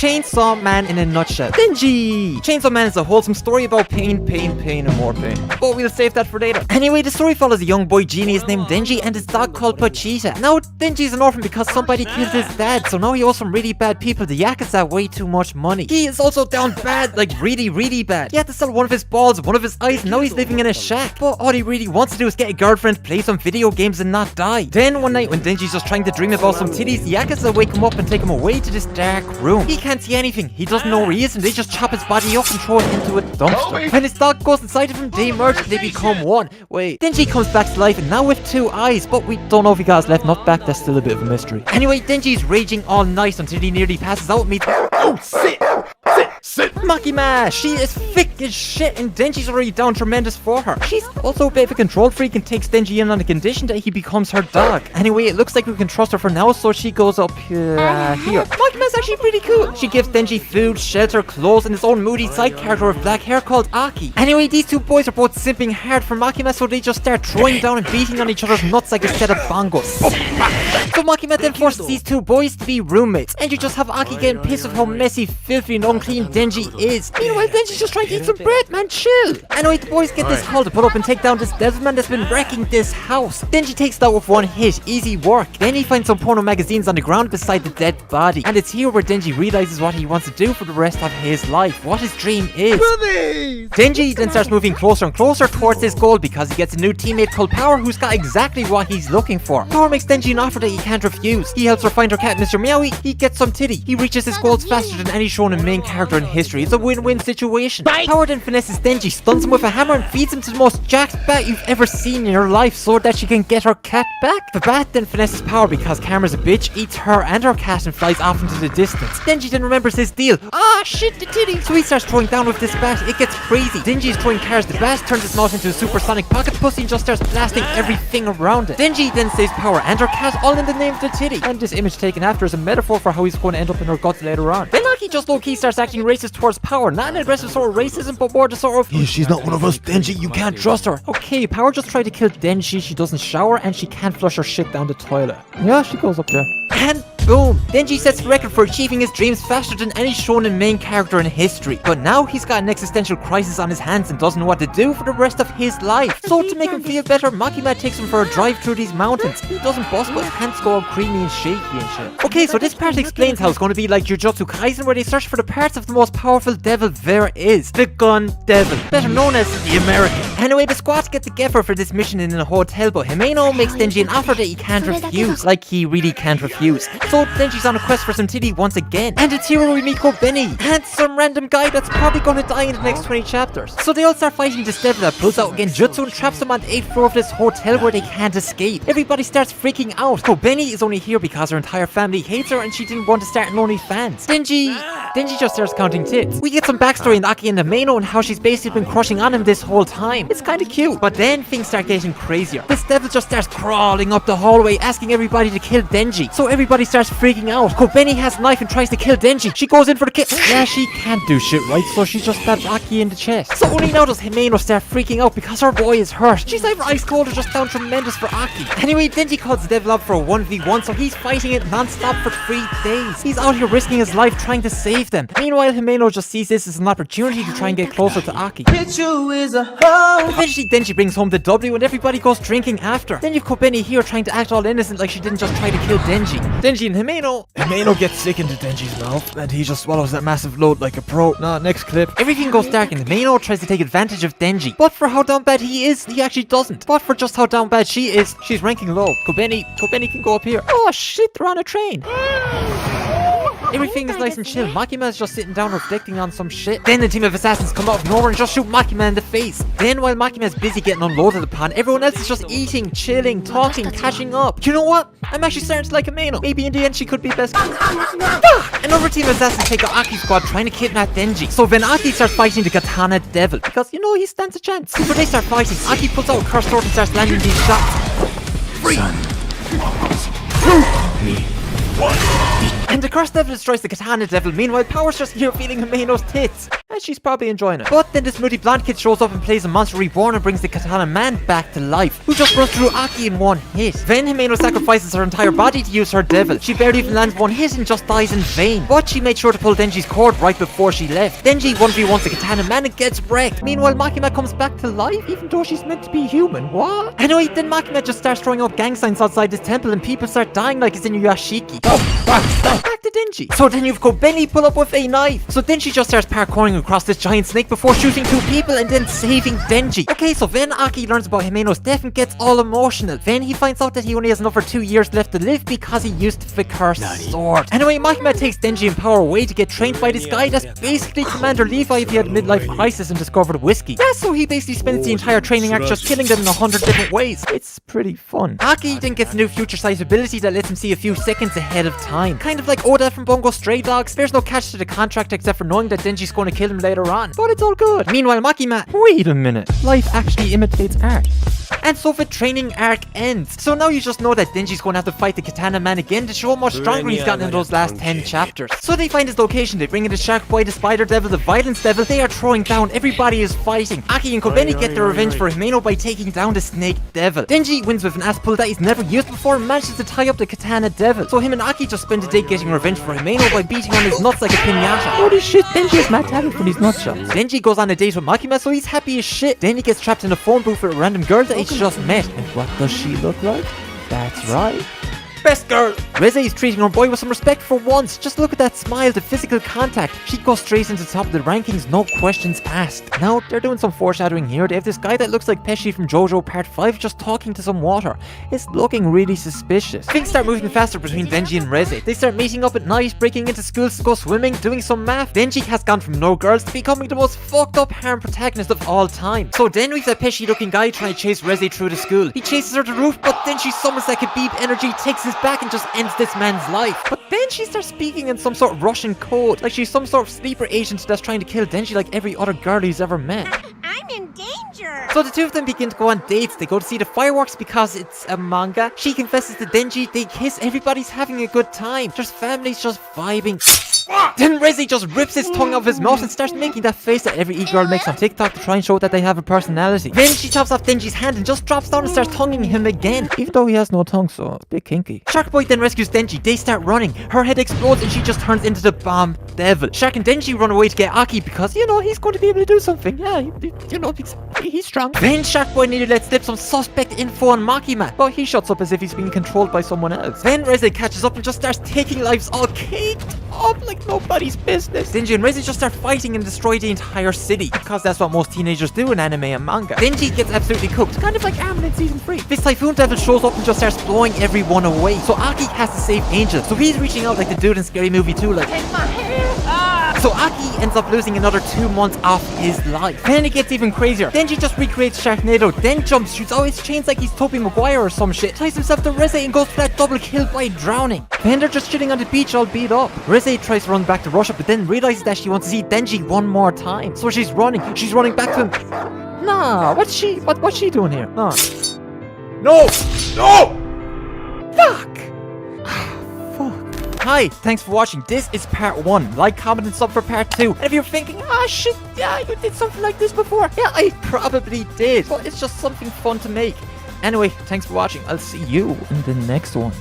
Chainsaw Man in a nutshell. Denji! Chainsaw Man is a wholesome story about pain, and more pain. But we'll save that for later. Anyway, the story follows a young boy genius named Denji and his dog called Pochita. Now, Denji's an orphan because somebody killed his dad, so now he owes some really bad people, the Yakuza, way too much money. He is also down bad, like really bad. He had to sell one of his balls, one of his eyes, and now he's living in a shack. But all he really wants to do is get a girlfriend, play some video games, and not die. Then one night when Denji's just trying to dream about some titties, the Yakuza wake him up and take him away to this dark room. He can't see anything, he doesn't know where he is, and they just chop his body up and throw it into a dumpster. When his dog goes inside of him, they merge and they become one. Wait, Denji comes back to life and now with 2 eyes, but we don't know if he got his left nut back, that's still a bit of a mystery. Anyway, Denji's raging all night until he nearly passes out and meets— Oh, sit! Makima! She is thick as shit and Denji's already down tremendous for her. She's also a bit of a control freak and takes Denji in on the condition that he becomes her dog. Anyway, it looks like we can trust her for now, so she goes up here. Makima's actually pretty cool. She gives Denji food, shelter, clothes, and his own moody side character with black hair called Aki. Anyway, these 2 boys are both simping hard for Makima, so they just start throwing down and beating on each other's nuts like a set of bongos. So Makima then forces these 2 boys to be roommates, and you just have Aki getting pissed with how messy, filthy, and unclean Denji is. Meanwhile, Denji's just trying to eat some bread, man, chill. Anyway, the boys get this haul to put up and take down this devilman that's been wrecking this house. Denji takes it out with 1 hit, easy work. Then he finds some porno magazines on the ground beside the dead body. And it's here where Denji realizes what he wants to do for the rest of his life, what his dream is. Denji then starts moving closer and closer towards his goal because he gets a new teammate called Power who's got exactly what he's looking for. Power makes Denji an offer that he can't refuse. He helps her find her cat, Mr. Meowie. He gets some titty. He reaches his goals faster than any shonen main character in history. It's a win-win situation. Power then finesses Denji, stuns him with a hammer, and feeds him to the most jacked bat you've ever seen in your life so that she can get her cat back. The bat then finesses Power because Karma's a bitch, eats her and her cat, and flies off into the distance. Denji then remembers his deal. Ah, shit, the titty! So he starts throwing down with this bat. It gets crazy. Denji is throwing cars. The bat turns his mouth into a supersonic pocket pussy and just starts blasting everything around it. Denji then saves Power and her cat, all in the name of the titty. And this image taken after is a metaphor for how he's going to end up in her guts later on. Then Aki just low-key starts acting racist towards Power. Not an aggressive sort of racism, but more the sort of— Yeah, she's not one of us, Denji, you can't trust her. Okay, Power just tried to kill Denji. She doesn't shower and she can't flush her shit down the toilet. Yeah, she goes up there. And boom! Denji sets the record for achieving his dreams faster than any shonen main character in history. But now he's got an existential crisis on his hands and doesn't know what to do for the rest of his life. So to make him feel better, Makima takes him for a drive through these mountains. He doesn't bust, but his hands go all creamy and shaky and shit. Okay, so this part explains how it's going to be like Jujutsu Kaisen, where they search for the parts of the most powerful devil there is. The Gun Devil, better known as the American. Anyway, the squad get together for this mission in a hotel, but Himeno makes Denji an offer that he can't refuse. Like, he really can't refuse. So Denji's on a quest for some titty once again. And it's here where we meet Benny and some random guy that's probably going to die in the next 20 chapters. So they all start fighting this devil that pulls out genjutsu and traps them on the 8th floor of this hotel where they can't escape. Everybody starts freaking out. Benny is only here because her entire family hates her and she didn't want to start an OnlyFans. Denji just starts counting tits. We get some backstory in Aki and Himeno and how she's basically been crushing on him this whole time. It's kind of cute. But then things start getting crazier. This devil just starts crawling up the hallway asking everybody to kill Denji. So everybody starts freaking out. Benny has a knife and tries to kill Denji. She goes in for the kill. Yeah, she can't do shit right, so she just stabs Aki in the chest. So only now does Himeno start freaking out because her boy is hurt. She's either ice cold or just down tremendous for Aki. Anyway, Denji calls the devil up for a 1v1, so he's fighting it non-stop for 3 days. He's out here risking his life trying to save them. Meanwhile, Himeno just sees this as an opportunity to try and get closer to Aki. Eventually, Denji brings home the W and everybody goes drinking after. Then you've Benny here trying to act all innocent like she didn't just try to kill Denji. Denji and Himeno gets sick into Denji's mouth and he just swallows that massive load like a pro. Nah, next clip. Everything goes dark and Himeno tries to take advantage of Denji. But for how down bad he is, he actually doesn't. But for just how down bad she is, she's ranking low. Benny can go up here. Oh shit, they're on a train. Everything is nice and chill. Makima is just sitting down reflecting on some shit. Then the team of assassins come out of nowhere and just shoot Makima in the face. Then while Makima is busy getting unloaded upon, everyone else is just eating, chilling, talking, catching up. You know what? I'm actually starting to like Himeno. Maybe in the end she could be best. Another team of assassins take out Aki's squad trying to kidnap Denji. So then Aki starts fighting the Katana Devil because, you know, he stands a chance. So they start fighting. Aki pulls out a cursed sword and starts landing these shots. Free. And the cursed devil destroys the Katana Devil. Meanwhile, Power's just here feeling Himeno's tits. And she's probably enjoying it. But then this moody blonde kid shows up and plays a monster reborn and brings the Katana Man back to life, who just runs through Aki in one hit. Then Himeno sacrifices her entire body to use her devil. She barely even lands one hit and just dies in vain. But she made sure to pull Denji's cord right before she left. Denji 1v1s the Katana Man and gets wrecked. Meanwhile, Makima comes back to life, even though she's meant to be human. What? Anyway, then Makima just starts throwing up gang signs outside this temple and people start dying like it's in Yashiki. Back to Denji. So then you've got Benny pull up with a knife. So then she just starts parkouring across this giant snake before shooting 2 people and then saving Denji. Okay, so then Aki learns about Himeno's death and gets all emotional. Then he finds out that he only has another 2 years left to live because he used to flick her sword. Anyway, Makima takes Denji and Power away to get trained by this guy that's basically Commander Levi if he had a midlife crisis and discovered whiskey. Yeah, so he basically spends the entire training arc just killing them in 100 different ways. It's pretty fun. Aki then gets a new future sight ability that lets him see a few seconds ahead of time. Kind of like Oda from Bungo Stray Dogs. There's no catch to the contract except for knowing that Denji's going to kill him later on. But it's all good. Meanwhile, Makima... Wait a minute. Life actually imitates art. And so the training arc ends. So now you just know that Denji's going to have to fight the Katana Man again to show how much stronger he's gotten in those last 10 chapters. So they find his location, they bring in the Shark Boy, the Spider Devil, the Violence Devil. They are throwing down, everybody is fighting. Aki and Kobeni get their revenge for Himeno by taking down the Snake Devil. Denji wins with an ass pull that he's never used before and manages to tie up the Katana Devil. So him and Aki just spend the day getting revenge for Himeno by beating on his nuts like a piñata. Holy shit, Denji is mad talented for these nut shots. Denji goes on a date with Makima, so he's happy as shit. Then he gets trapped in a phone booth with a random girl that he's just met. And what does she look like? That's right. Best girl! Reze is treating her boy with some respect for once. Just look at that smile, the physical contact. She'd go straight into the top of the rankings, no questions asked. Now, they're doing some foreshadowing here. They have this guy that looks like Pesci from JoJo Part 5 just talking to some water. It's looking really suspicious. Things start moving faster between Denji and Reze. They start meeting up at night, breaking into schools to go swimming, doing some math. Denji has gone from no girls to becoming the most fucked up harem protagonist of all time. So then we've that Pesci looking guy trying to chase Reze through the school. He chases her to the roof, but then she summons that Khabib energy, takes his back and just ends this man's life. But then she starts speaking in some sort of Russian code, like she's some sort of sleeper agent that's trying to kill Denji like every other girl he's ever met. I'm in danger! So the two of them begin to go on dates. They go to see the fireworks because it's a manga. She confesses to Denji, they kiss, everybody's having a good time. There's families just vibing. Then Reze just rips his tongue out of his mouth and starts making that face that every e-girl makes on TikTok to try and show that they have a personality. Then she chops off Denji's hand and just drops down and starts tonguing him again, even though he has no tongue, so it's a bit kinky. Shark Boy then rescues Denji. They start running. Her head explodes and she just turns into the bomb devil. Shark and Denji run away to get Aki because, you know, he's going to be able to do something. Yeah, you know, he's strong. Then Shark Boy nearly lets slip some suspect info on Makima, but he shuts up as if he's being controlled by someone else. Then Reze catches up and just starts taking lives all caked up like nobody's business. Denji and Reze just start fighting and destroy the entire city, because that's what most teenagers do in anime and manga. Denji gets absolutely cooked, kind of like Armin in season 3. This Typhoon Devil shows up and just starts blowing everyone away, so Aki has to save Angel. So he's reaching out like the dude in Scary Movie 2, like, take my hand. So Aki ends up losing another 2 months off his life. Then it gets even crazier. Denji just recreates Sharknado, then jumps, shoots all his chains like he's Tobey Maguire or some shit, ties himself to Reze and goes for that double kill by drowning. Then they're just chilling on the beach all beat up. Reze tries to run back to Russia, but then realizes that she wants to see Denji one more time. So she's running back to him. Nah, what's she doing here? Nah. No! No! Fuck! Hi, thanks for watching. This is part 1. Like, comment, and sub for part 2. And if you're thinking, ah shit, yeah, you did something like this before. Yeah, I probably did. But it's just something fun to make. Anyway, thanks for watching. I'll see you in the next one.